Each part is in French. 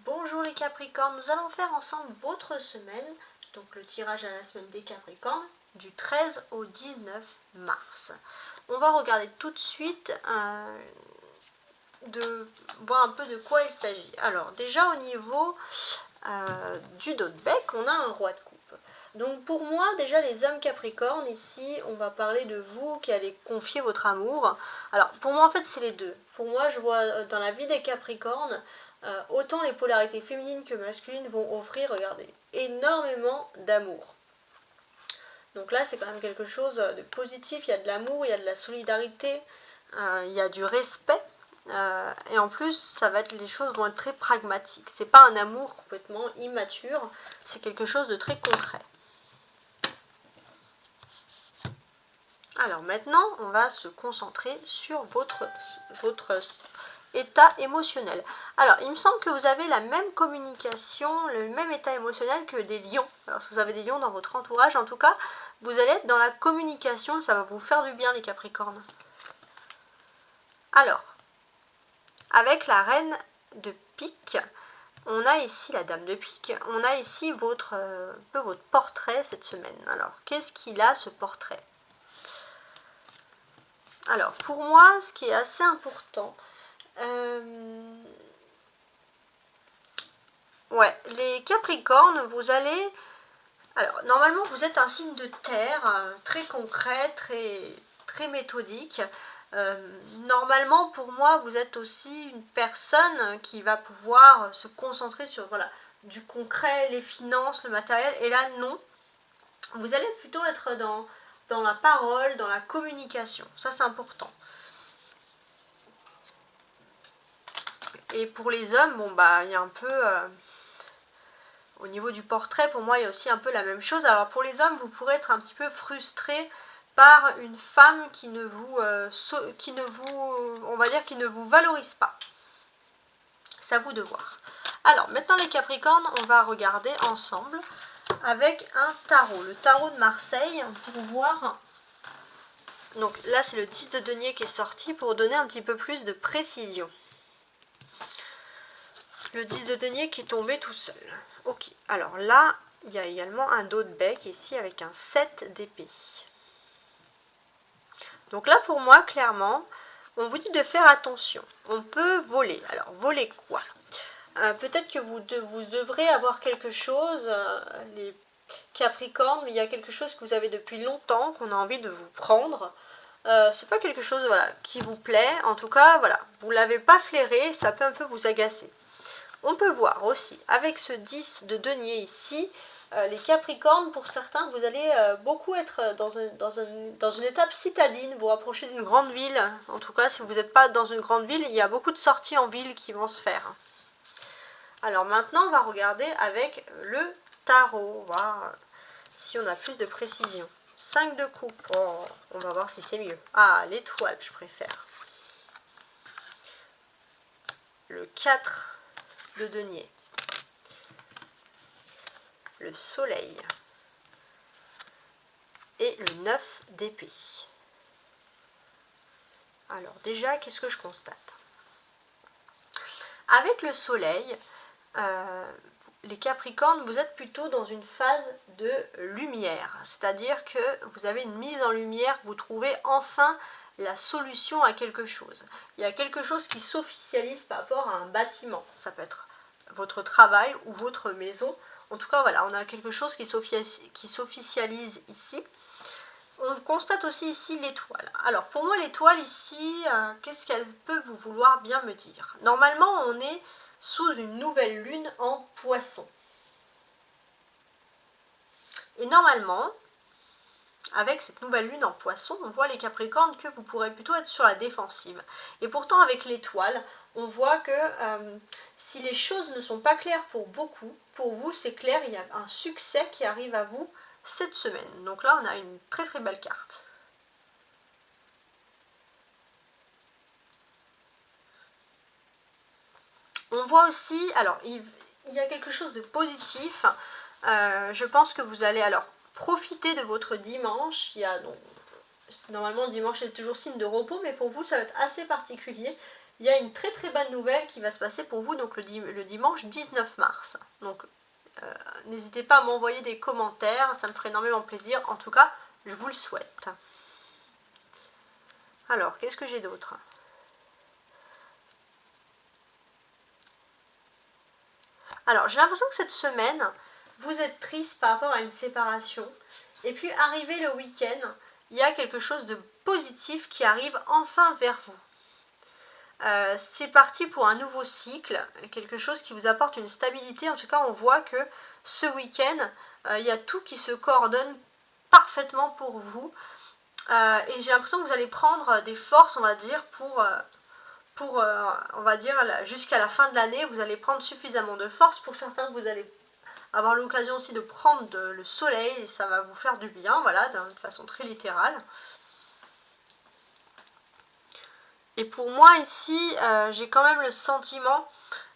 Bonjour les Capricornes, nous allons faire ensemble votre semaine, donc le tirage à la semaine des Capricornes, du 13 au 19 mars. On va regarder tout de suite, voir un peu de quoi il s'agit. Alors déjà au niveau du dos de bec, on a un roi de coupe. Donc pour moi, déjà les hommes Capricornes, ici, on va parler de vous qui allez confier votre amour. Alors pour moi en fait c'est les deux. Pour moi je vois dans la vie des Capricornes, autant les polarités féminines que masculines vont offrir, regardez, énormément d'amour. Donc là c'est quand même quelque chose de positif, il y a de l'amour, il y a de la solidarité, il y a du respect. Et en plus, les choses vont être très pragmatiques. C'est pas un amour complètement immature, c'est quelque chose de très concret. Alors maintenant, on va se concentrer sur votre état émotionnel. Alors, il me semble que vous avez la même communication, le même état émotionnel que des lions. Alors, si vous avez des lions dans votre entourage, en tout cas, vous allez être dans la communication, ça va vous faire du bien, les Capricornes. Alors, avec la reine de pique, on a ici la dame de pique, on a ici votre portrait cette semaine. Alors, qu'est-ce qu'il a ce portrait ? Alors, pour moi, ce qui est assez important, les Capricornes, vous allez... Alors, normalement, vous êtes un signe de terre, très concret, très méthodique. Normalement, pour moi, vous êtes aussi une personne qui va pouvoir se concentrer sur du concret, les finances, le matériel. Et là, non. Vous allez plutôt être dans la parole, dans la communication. Ça, c'est important. Et pour les hommes, bon, il y a un peu... au niveau du portrait, pour moi, il y a aussi un peu la même chose. Alors, pour les hommes, vous pourrez être un petit peu frustré par une femme qui ne vous valorise pas. C'est à vous de voir. Alors, maintenant les Capricornes, on va regarder ensemble avec un tarot. Le tarot de Marseille, pour voir... Donc là, c'est le 10 de denier qui est sorti pour donner un petit peu plus de précision. Le 10 de denier qui est tombé tout seul. Ok, alors là, il y a également un dos de bec ici avec un 7 d'épée. Donc là, pour moi, clairement, on vous dit de faire attention. On peut voler. Alors, voler quoi ? Peut-être que vous devrez avoir quelque chose, les Capricornes, mais il y a quelque chose que vous avez depuis longtemps, qu'on a envie de vous prendre. C'est pas quelque chose qui vous plaît. En tout cas, vous ne l'avez pas flairé, ça peut un peu vous agacer. On peut voir aussi, avec ce 10 de denier ici, les Capricornes, pour certains, vous allez beaucoup être dans une étape citadine, vous rapprocher d'une grande ville. En tout cas, si vous n'êtes pas dans une grande ville, il y a beaucoup de sorties en ville qui vont se faire. Alors maintenant, on va regarder avec le tarot, voir si on a plus de précision. 5 de coupe, oh, on va voir si c'est mieux. Ah, l'étoile, je préfère. Le 4 de denier. Le soleil. Et le 9 d'épée. Alors déjà, qu'est-ce que je constate ? Avec le soleil, les Capricornes, vous êtes plutôt dans une phase de lumière. C'est-à-dire que vous avez une mise en lumière, vous trouvez enfin la solution à quelque chose. Il y a quelque chose qui s'officialise par rapport à un bâtiment. Ça peut être votre travail ou votre maison. En tout cas, on a quelque chose qui s'officialise ici. On constate aussi ici l'étoile. Alors, pour moi, l'étoile ici, qu'est-ce qu'elle peut vous vouloir bien me dire ? Normalement, on est sous une nouvelle lune en poisson. Et normalement, avec cette nouvelle lune en poisson, on voit les Capricornes que vous pourrez plutôt être sur la défensive. Et pourtant, avec l'étoile, on voit que si les choses ne sont pas claires pour beaucoup, pour vous, c'est clair, il y a un succès qui arrive à vous cette semaine. Donc là, on a une très très belle carte. On voit aussi, alors, il y a quelque chose de positif. Je pense que vous allez profiter de votre dimanche. Normalement, dimanche c'est toujours signe de repos, mais pour vous, ça va être assez particulier. il y a une très très bonne nouvelle qui va se passer pour vous donc le dimanche 19 mars. Donc n'hésitez pas à m'envoyer des commentaires, ça me ferait énormément plaisir. En tout cas, je vous le souhaite. Alors, qu'est-ce que j'ai d'autre? Alors, j'ai l'impression que cette semaine, vous êtes triste par rapport à une séparation. Et puis, arrivé le week-end, il y a quelque chose de positif qui arrive enfin vers vous. C'est parti pour un nouveau cycle, quelque chose qui vous apporte une stabilité. En tout cas, on voit que ce week-end, il y a tout qui se coordonne parfaitement pour vous. Et j'ai l'impression que vous allez prendre des forces, on va dire, on va dire, jusqu'à la fin de l'année, vous allez prendre suffisamment de force. Pour certains, vous allez avoir l'occasion aussi de prendre le soleil, et ça va vous faire du bien, voilà, d'une façon très littérale. Et pour moi ici, j'ai quand même le sentiment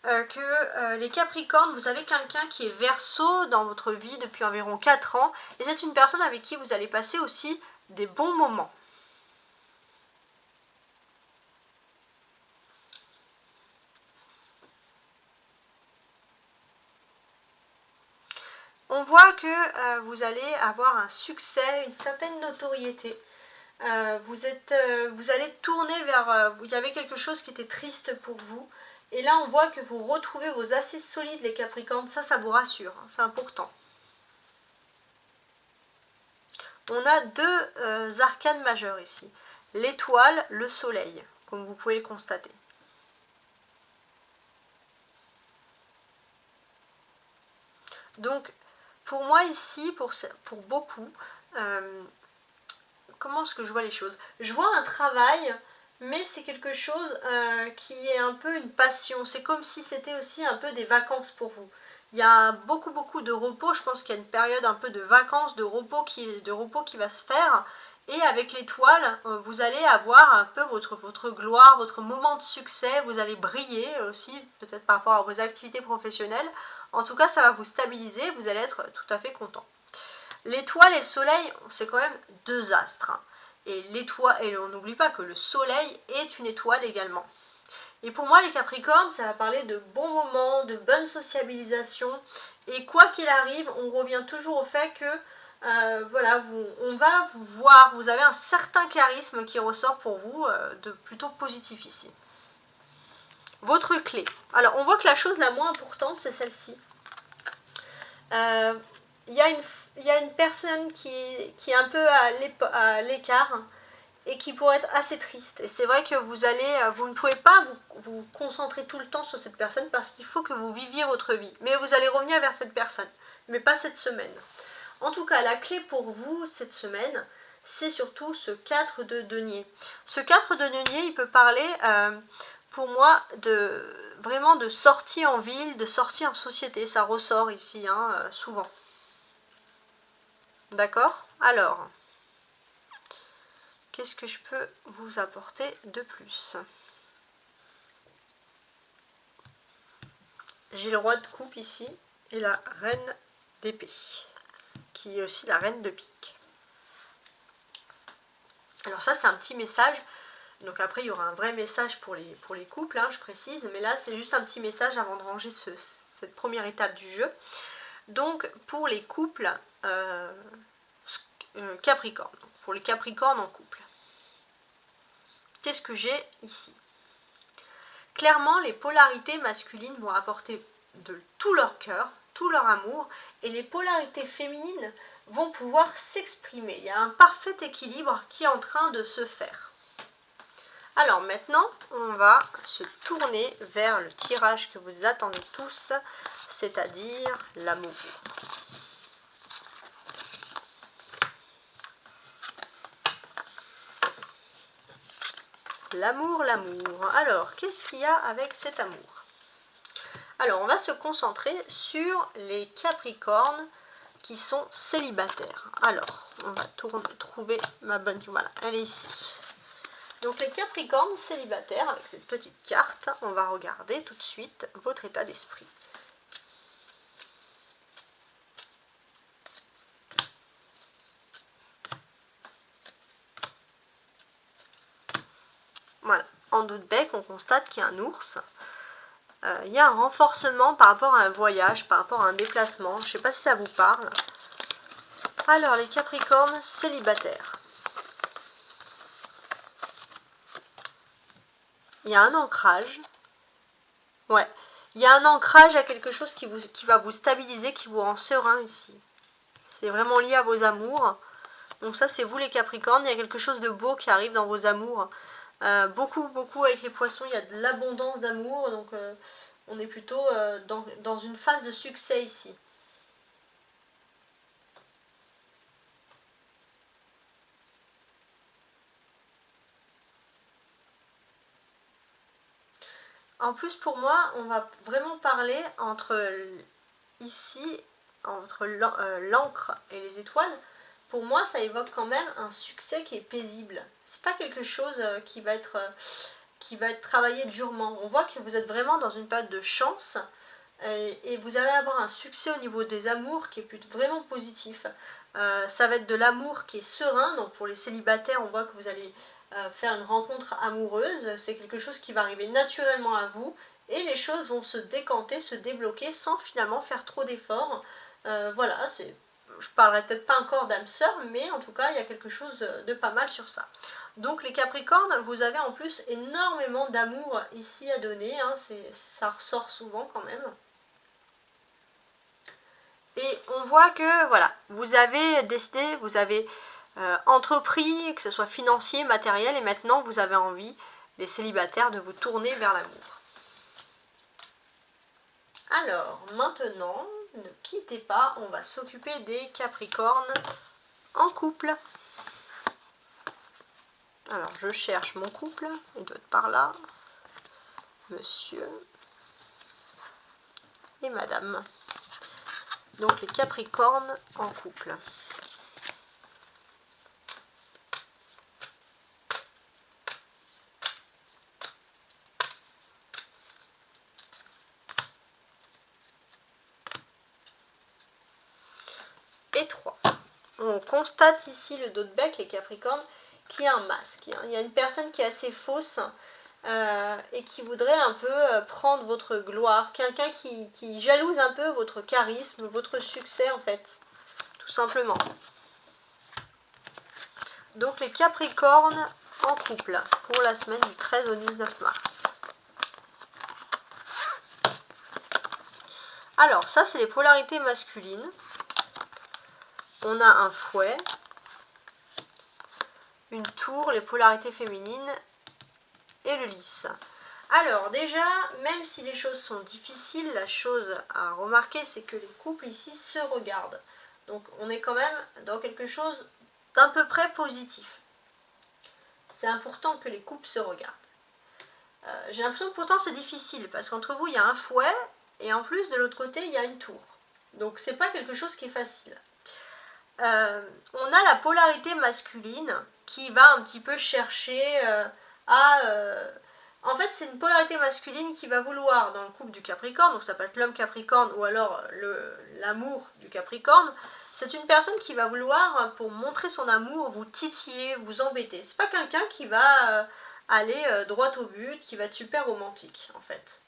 que les Capricornes, vous avez quelqu'un qui est Verseau dans votre vie depuis environ 4 ans, et c'est une personne avec qui vous allez passer aussi des bons moments. On voit que vous allez avoir un succès, une certaine notoriété. Vous allez tourner vers... il y avait quelque chose qui était triste pour vous. Et là, on voit que vous retrouvez vos assises solides, les Capricornes. Ça vous rassure, hein, c'est important. On a deux arcanes majeures ici. L'étoile, le soleil, comme vous pouvez le constater. Donc, pour moi ici, pour beaucoup, comment est-ce que je vois les choses? Je vois un travail, mais c'est quelque chose qui est un peu une passion. C'est comme si c'était aussi un peu des vacances pour vous. Il y a beaucoup de repos. Je pense qu'il y a une période un peu de vacances, de repos qui va se faire. Et avec l'étoile, vous allez avoir un peu votre gloire, votre moment de succès. Vous allez briller aussi, peut-être par rapport à vos activités professionnelles. En tout cas, ça va vous stabiliser. Vous allez être tout à fait content. L'étoile et le soleil, c'est quand même deux astres. Hein. Et l'étoile, et on n'oublie pas que le soleil est une étoile également. Et pour moi, les Capricornes, ça va parler de bons moments, de bonne sociabilisation. Et quoi qu'il arrive, on revient toujours au fait que voilà, on va vous voir, vous avez un certain charisme qui ressort pour vous, de plutôt positif ici. Votre clé. Alors, on voit que la chose la moins importante, c'est celle-ci. Il y a une personne qui est un peu à l'écart et qui pourrait être assez triste. Et c'est vrai que vous ne pouvez pas vous concentrer tout le temps sur cette personne parce qu'il faut que vous viviez votre vie. Mais vous allez revenir vers cette personne, mais pas cette semaine. En tout cas, la clé pour vous cette semaine, c'est surtout ce 4 de denier. Ce 4 de denier, il peut parler pour moi vraiment de sortie en ville, de sortie en société. Ça ressort ici, hein, souvent. D'accord? Alors, qu'est-ce que je peux vous apporter de plus? J'ai le roi de coupe ici et la reine d'épée, qui est aussi la reine de pique. Alors ça, c'est un petit message. Donc après, il y aura un vrai message pour les couples, hein, je précise. Mais là, c'est juste un petit message avant de ranger cette première étape du jeu. Donc, pour les couples Capricorne. Pour les Capricornes en couple. Qu'est-ce que j'ai ici? Clairement, les polarités masculines vont apporter de tout leur cœur, tout leur amour, et les polarités féminines vont pouvoir s'exprimer. Il y a un parfait équilibre qui est en train de se faire. Alors maintenant, on va se tourner vers le tirage que vous attendez tous, c'est-à-dire l'amour. L'amour, l'amour. Alors, qu'est-ce qu'il y a avec cet amour? Alors, on va se concentrer sur les Capricornes qui sont célibataires. Alors, on va trouver ma bonne... Voilà, elle est ici. Donc, les Capricornes célibataires, avec cette petite carte, on va regarder tout de suite votre état d'esprit. Voilà. en dos de bec, on constate qu'il y a un ours. Il y a un renforcement par rapport à un voyage, par rapport à un déplacement. Je ne sais pas si ça vous parle. Alors, les Capricornes célibataires. Il y a un ancrage. Ouais. Il y a un ancrage à quelque chose qui va vous stabiliser, qui vous rend serein ici. C'est vraiment lié à vos amours. Donc ça, c'est vous les Capricornes. Il y a quelque chose de beau qui arrive dans vos amours. Beaucoup avec les poissons, il y a de l'abondance d'amour. Donc on est plutôt dans une phase de succès ici. En plus, pour moi, on va vraiment parler entre ici, entre l'encre et les étoiles. Pour moi, ça évoque quand même un succès qui est paisible. C'est pas quelque chose qui va être travaillé durement. On voit que vous êtes vraiment dans une période de chance et vous allez avoir un succès au niveau des amours qui est vraiment positif. Ça va être de l'amour qui est serein. Donc pour les célibataires, on voit que vous allez faire une rencontre amoureuse. C'est quelque chose qui va arriver naturellement à vous et les choses vont se décanter, se débloquer sans finalement faire trop d'efforts. Voilà, je parlerai peut-être pas encore d'âme sœur, mais en tout cas, il y a quelque chose de pas mal sur ça. Donc les Capricornes, vous avez en plus énormément d'amour ici à donner, hein, ça ressort souvent quand même. Et on voit que, voilà, vous avez décidé, vous avez entrepris, que ce soit financier, matériel, et maintenant vous avez envie, les célibataires, de vous tourner vers l'amour. Alors, maintenant, ne quittez pas, on va s'occuper des Capricornes en couple. Alors, je cherche mon couple, il doit être par là. Monsieur et madame. Donc, les Capricornes en couple. Et 3. On constate ici le dos de bec, les Capricornes, qui a un masque. Il y a une personne qui est assez fausse et qui voudrait un peu prendre votre gloire. Quelqu'un qui jalouse un peu votre charisme, votre succès en fait, tout simplement. Donc les Capricornes en couple pour la semaine du 13 au 19 mars. Alors ça c'est les polarités masculines. On a un fouet, une tour, les polarités féminines et le lys. Alors déjà, même si les choses sont difficiles, la chose à remarquer, c'est que les couples ici se regardent. Donc on est quand même dans quelque chose d'à peu près positif. C'est important que les couples se regardent. J'ai l'impression que pourtant c'est difficile, parce qu'entre vous, il y a un fouet, et en plus, de l'autre côté, il y a une tour. Donc c'est pas quelque chose qui est facile. On a la polarité masculine qui va un petit peu chercher en fait, c'est une polarité masculine qui va vouloir, dans le couple du Capricorne, donc ça peut être l'homme Capricorne ou alors l'amour du Capricorne, c'est une personne qui va vouloir, pour montrer son amour, vous titiller, vous embêter. C'est pas quelqu'un qui va aller droit au but, qui va être super romantique, en fait.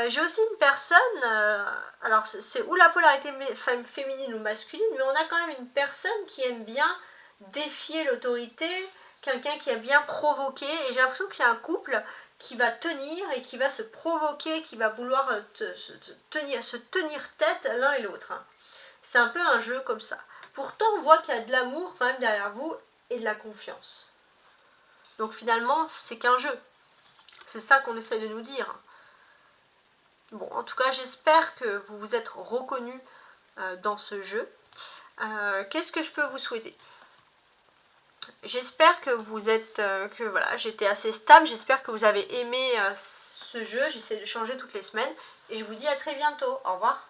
J'ai aussi une personne, alors c'est ou la polarité féminine ou masculine, mais on a quand même une personne qui aime bien défier l'autorité, quelqu'un qui aime bien provoquer, et j'ai l'impression qu'il y a un couple qui va tenir et qui va se provoquer, qui va vouloir se tenir tête l'un et l'autre. C'est un peu un jeu comme ça. Pourtant, on voit qu'il y a de l'amour quand même derrière vous et de la confiance. Donc finalement, c'est qu'un jeu. C'est ça qu'on essaie de nous dire. Bon, en tout cas, j'espère que vous vous êtes reconnus dans ce jeu. Qu'est-ce que je peux vous souhaiter? J'espère que vous êtes, que voilà, j'étais assez stable. J'espère que vous avez aimé ce jeu. J'essaie de changer toutes les semaines. Et je vous dis à très bientôt. Au revoir.